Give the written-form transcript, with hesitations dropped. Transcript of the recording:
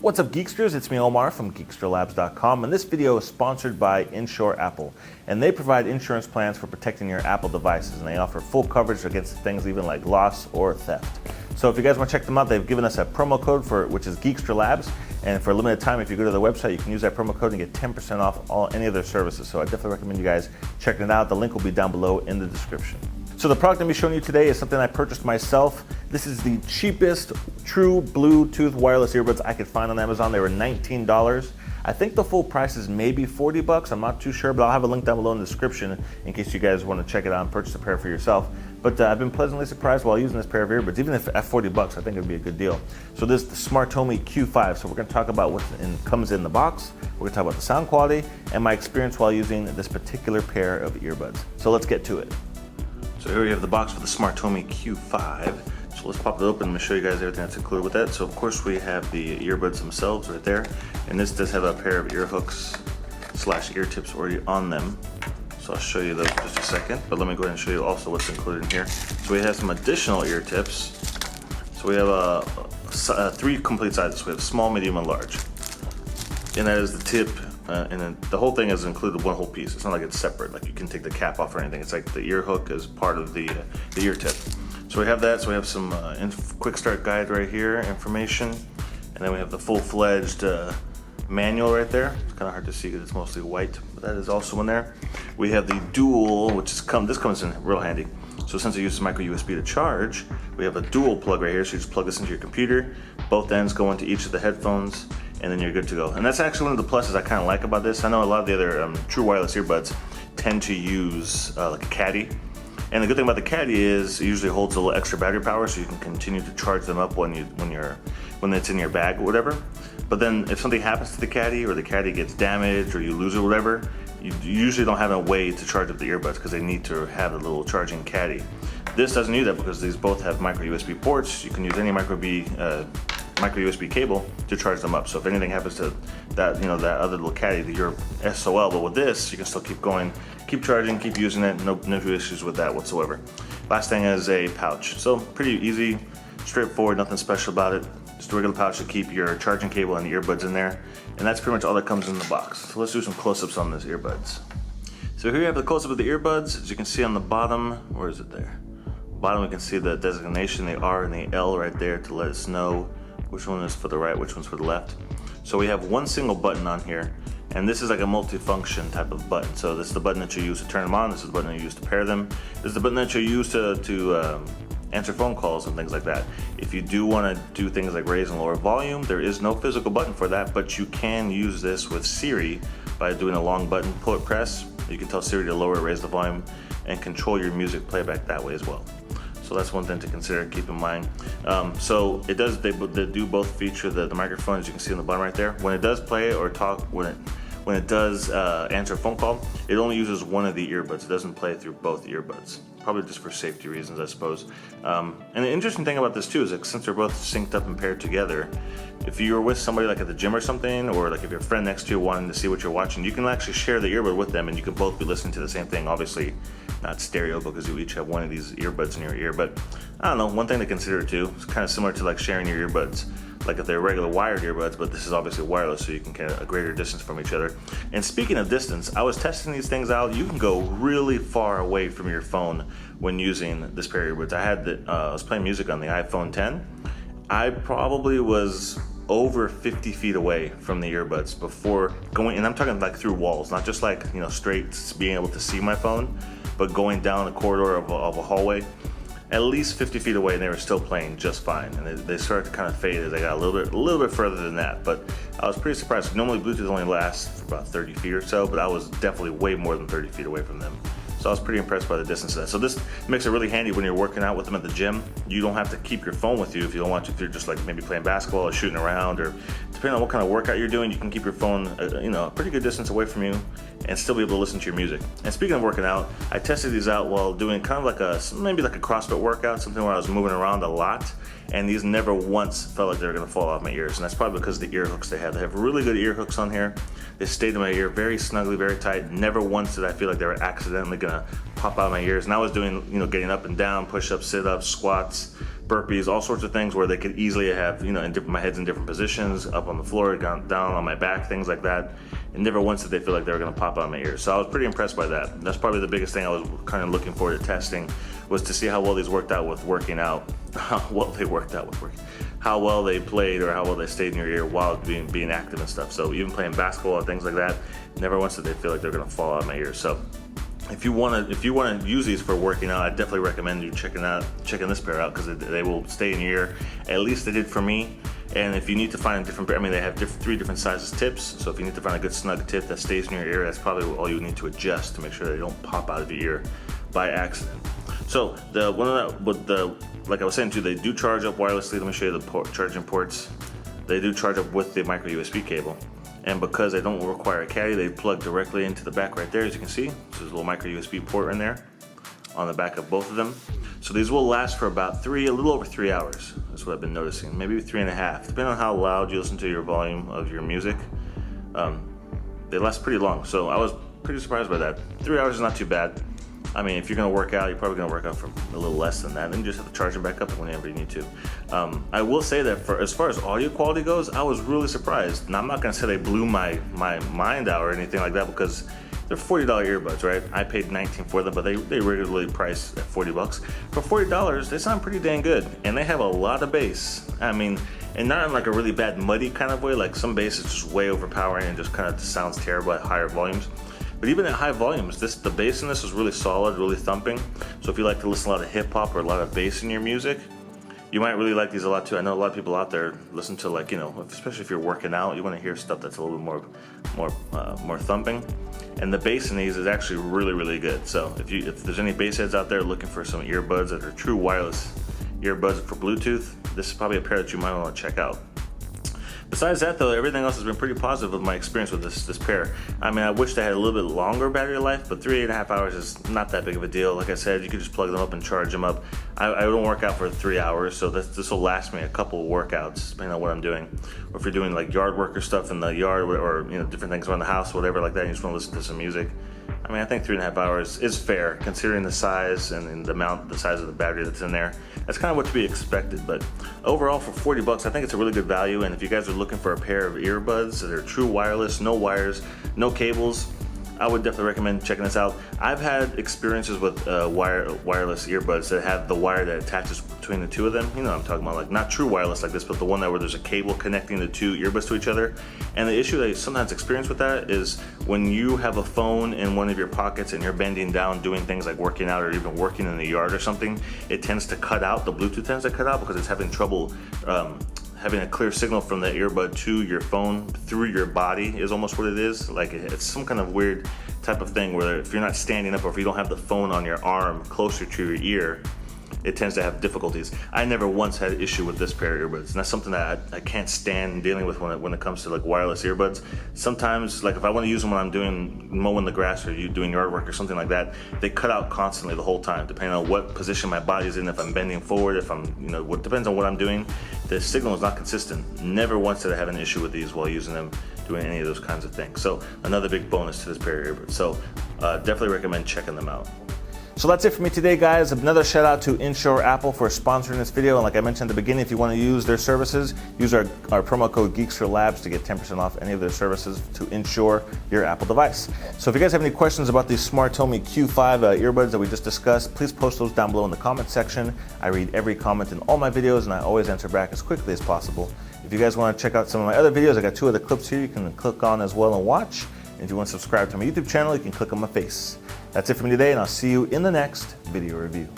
What's up, Geeksters? It's me, Omar from GeeksterLabs.com, and this video is sponsored by Insure Apple. And they provide insurance plans for protecting your Apple devices, and they offer full coverage against things even like loss or theft. So if you guys want to check them out, they've given us a promo code which is GeeksterLabs, and for a limited time, if you go to their website, you can use that promo code and get 10% off any of their services. So I definitely recommend you guys checking it out. The link will be down below in the description. So the product I'm going to be showing you today is something I purchased myself. This is the cheapest true Bluetooth wireless earbuds I could find on Amazon. They were $19. I think the full price is maybe $40. I'm not too sure, but I'll have a link down below in the description in case you guys want to check it out and purchase a pair for yourself. But I've been pleasantly surprised while using this pair of earbuds. Even if at $40, I think it'd be a good deal. So this is the SmartOmi Q5. So we're going to talk about what comes in the box. We're going to talk about the sound quality and my experience while using this particular pair of earbuds. So let's get to it. So here we have the box for the SmartOmi Q5. So let's pop it open and show you guys everything that's included with that. So of course we have the earbuds themselves right there. And this does have a pair of ear hooks / ear tips already on them. So I'll show you those in just a second. But let me go ahead and show you also what's included in here. So we have some additional ear tips. So we have 3 complete sizes. We have small, medium, and large. And that is the tip. And then the whole thing is included one whole piece. It's not like it's separate, like you can take the cap off or anything. It's like the ear hook is part of the ear tip. So we have that. So we have some Quickstart guide right here, information. And then we have the full-fledged manual right there. It's kind of hard to see because it's mostly white, but that is also in there. We have the dual, this comes in real handy. So since it uses micro USB to charge, we have a dual plug right here. So you just plug this into your computer. Both ends go into each of the headphones, and then you're good to go. And that's actually one of the pluses I kind of like about this. I know a lot of the other true wireless earbuds tend to use like a caddy. And the good thing about the caddy is it usually holds a little extra battery power, so you can continue to charge them up when it's in your bag or whatever. But then if something happens to the caddy, or the caddy gets damaged, or you lose it or whatever, you usually don't have a way to charge up the earbuds because they need to have a little charging caddy. This doesn't do that because these both have micro USB ports. You can use any micro USB cable to charge them up. So if anything happens to that, that other little caddy, your SOL, but with this, you can still keep going, keep charging, keep using it. No issues with that whatsoever. Last thing is a pouch. So pretty easy, straightforward, nothing special about it. Just a regular pouch to keep your charging cable and the earbuds in there. And that's pretty much all that comes in the box. So let's do some close-ups on these earbuds. So here you have the close-up of the earbuds. As you can see on the bottom, where is it there? Bottom, we can see the designation, the R and the L right there to let us know which one is for the right, which one's for the left. So we have one single button on here, and this is like a multi-function type of button. So this is the button that you use to turn them on, this is the button that you use to pair them, this is the button that you use to answer phone calls and things like that. If you do want to do things like raise and lower volume, there is no physical button for that, but you can use this with Siri by doing a long button press. You can tell Siri to lower or raise the volume and control your music playback that way as well. So that's one thing to consider, keep in mind. So it does, they do both feature the microphone, as you can see on the bottom right there. When it does play or talk, when it does answer a phone call, it only uses one of the earbuds. It doesn't play through both earbuds. Probably just for safety reasons, I suppose. And the interesting thing about this too is that since they're both synced up and paired together, if you're with somebody like at the gym or something, or like if your friend next to you wanting to see what you're watching, you can actually share the earbud with them and you can both be listening to the same thing. Obviously not stereo because you each have one of these earbuds in your ear, but I don't know, one thing to consider too. It's kind of similar to like sharing your earbuds. Like if they're regular wired earbuds, but this is obviously wireless, so you can get a greater distance from each other. And speaking of distance, I was testing these things out. You can go really far away from your phone when using this pair of earbuds. I was playing music on the iPhone 10. I probably was over 50 feet away from the earbuds before going, and I'm talking like through walls, not just like, straight being able to see my phone, but going down a corridor of a hallway. At least 50 feet away, and they were still playing just fine. And they started to kind of fade as I got a little bit further than that. But I was pretty surprised. Normally Bluetooth only lasts for about 30 feet or so, but I was definitely way more than 30 feet away from them. So I was pretty impressed by the distance of that. So this makes it really handy when you're working out with them at the gym. You don't have to keep your phone with you if you don't want to. If you're just like maybe playing basketball or shooting around, or depending on what kind of workout you're doing, you can keep your phone a pretty good distance away from you and still be able to listen to your music. And speaking of working out, I tested these out while doing kind of like maybe like a CrossFit workout, something where I was moving around a lot, and these never once felt like they were gonna fall off my ears. And that's probably because of the ear hooks they have. They have really good ear hooks on here. They stayed in my ear very snugly, very tight. Never once did I feel like they were accidentally gonna pop out of my ears. And I was doing, getting up and down, push-ups, sit-ups, squats, burpees, all sorts of things where they could easily have, my head's in different positions, up on the floor, down on my back, things like that. And never once did they feel like they were gonna pop out of my ears. So I was pretty impressed by that. That's probably the biggest thing I was kind of looking forward to testing, was to see how well these worked out with working out, how well they played, or how well they stayed in your ear while being active and stuff. So even playing basketball and things like that, never once did they feel like they're gonna fall out of my ears. So if you want to use these for working out, I definitely recommend you checking this pair out, because they will stay in your ear. At least they did for me. And if you need to find a different pair, they have 3 different sizes tips. So if you need to find a good snug tip that stays in your ear, that's probably all you need to adjust to make sure they don't pop out of your ear by accident. So like I was saying too, they do charge up wirelessly. Let me show you the charging ports. They do charge up with the micro USB cable. And because they don't require a caddy, they plug directly into the back right there, as you can see. So there's a little micro USB port in there on the back of both of them. So these will last for about a little over 3 hours. That's what I've been noticing. Maybe 3.5, depending on how loud you listen to your volume of your music. They last pretty long, so I was pretty surprised by that. 3 hours is not too bad. If you're gonna work out, you're probably gonna work out for a little less than that, and you just have to charge them back up whenever you need to. I will say that as far as audio quality goes, I was really surprised. Now, I'm not gonna say they blew my mind out or anything like that, because they're $40 earbuds, right? I paid $19 for them, but they regularly price at $40. For $40, they sound pretty dang good, and they have a lot of bass. And not in like a really bad muddy kind of way, like some bass is just way overpowering and just kind of sounds terrible at higher volumes. But even at high volumes, the bass in this is really solid, really thumping. So if you like to listen to a lot of hip hop or a lot of bass in your music, you might really like these a lot too. I know a lot of people out there listen to, like, especially if you're working out, you want to hear stuff that's a little bit more thumping. And the bass in these is actually really, really good. So if there's any bass heads out there looking for some earbuds that are true wireless earbuds for Bluetooth, this is probably a pair that you might want to check out. Besides that though, everything else has been pretty positive with my experience with this pair. I wish they had a little bit longer battery life, but 3.5 hours is not that big of a deal. Like I said, you can just plug them up and charge them up. I don't work out for 3 hours, so this will last me a couple of workouts, depending on what I'm doing. Or if you're doing like yard work or stuff in the yard, or different things around the house, whatever like that, and you just want to listen to some music. I think 3.5 hours is fair, considering the size and the size of the battery that's in there. That's kind of what to be expected, but overall for $40, I think it's a really good value. And if you guys are looking for a pair of earbuds that are true wireless, no wires, no cables, I would definitely recommend checking this out. I've had experiences with wireless earbuds that have the wire that attaches between the two of them. I'm talking about, like, not true wireless like this, but the one where there's a cable connecting the two earbuds to each other. And the issue that you sometimes experience with that is when you have a phone in one of your pockets and you're bending down doing things like working out or even working in the yard or something, it tends to cut out, the Bluetooth tends to cut out because it's having trouble having a clear signal from the earbud to your phone through your body is almost what it is. Like, it's some kind of weird type of thing where if you're not standing up or if you don't have the phone on your arm closer to your ear, it tends to have difficulties. I never once had an issue with this pair of earbuds, and that's something that I can't stand dealing with when it comes to like wireless earbuds. Sometimes, like if I want to use them when I'm mowing the grass or doing yard work or something like that, they cut out constantly the whole time, depending on what position my body's in. If I'm bending forward, if I'm, what depends on what I'm doing. The signal is not consistent. Never once did I have an issue with these while using them, doing any of those kinds of things. So another big bonus to this pair of earbuds. So definitely recommend checking them out. So that's it for me today, guys. Another shout out to Insure Apple for sponsoring this video. And like I mentioned at the beginning, if you want to use their services, use our promo code GeeksforLabs to get 10% off any of their services to insure your Apple device. So if you guys have any questions about these SmartOmi Q5 earbuds that we just discussed, please post those down below in the comment section. I read every comment in all my videos and I always answer back as quickly as possible. If you guys want to check out some of my other videos, I got 2 other clips here you can click on as well and watch. And if you want to subscribe to my YouTube channel, you can click on my face. That's it for me today, and I'll see you in the next video review.